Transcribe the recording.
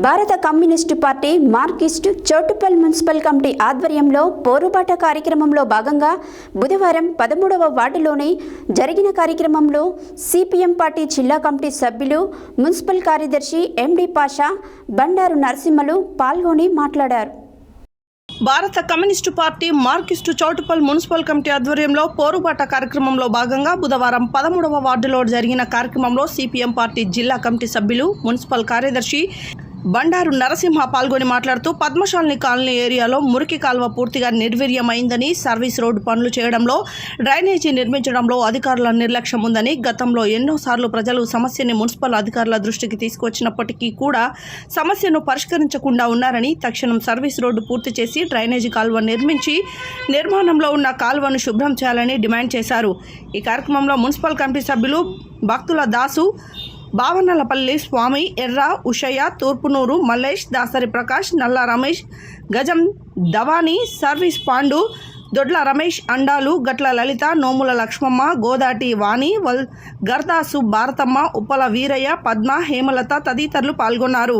భారత communist party Marxist Choutuppal municipal committee ఆధ్వర్యంలో పోరుబాట కార్యక్రమంలో భాగంగా బుధవారం 13వ వార్డులోని జరిగిన కార్యక్రమంలో సిపిఎం పార్టీ జిల్లా కమిటీ సభ్యులు మున్సిపల్ కార్యదర్శి ఎండి పాషా బండారు నరసింహలు పాల్గొని మాట్లాడారు. భారత communist party Marxist Choutuppal municipal committee ఆధ్వర్యంలో పోరుబాట కార్యక్రమంలో భాగంగా బుధవారం 13వ వార్డులో జరిగిన కార్యక్రమంలో సిపిఎం పార్టీ జిల్లా కమిటీ సభ్యులు మున్సిపల్ కార్యదర్శి బండారు నరసింహ పాల్గొని మాట్లాడుతూ పద్మశాలిని కాలనీ ఏరియాలో మురికి కాల్వ పూర్తిగా నిర్వీర్యమైందని, సర్వీస్ రోడ్డు పనులు చేయడంలో, డ్రైనేజీ నిర్మించడంలో అధికారుల నిర్లక్ష్యం ఉందని, గతంలో ఎన్నోసార్లు ప్రజలు సమస్యని మున్సిపల్ అధికారుల దృష్టికి తీసుకొచ్చినప్పటికీ కూడా సమస్యను పరిష్కరించకుండా ఉన్నారని, తక్షణం సర్వీస్ రోడ్డు పూర్తి చేసి డ్రైనేజీ కాల్వ నిర్మించి నిర్మాణంలో ఉన్న కాల్వను శుభ్రం చేయాలని డిమాండ్ చేశారు. ఈ కార్యక్రమంలో మున్సిపల్ కమిటీ సభ్యులు భక్తుల దాసు, బావనలపల్లి స్వామి, ఎర్ర ఉషయ్య, తూర్పునూరు మల్లేష్, దాసరి ప్రకాష్, నల్ల రమేష్, గజం దవాని, సర్వీస్ పాండు, దొడ్ల రమేష్, అండాలు, గట్ల లలిత, నోముల లక్ష్మమ్మ, గోదాటి వాణి, గర్దాసు భారతమ్మ, ఉప్పల వీరయ్య, పద్మ, హేమలత తదితరులు పాల్గొన్నారు.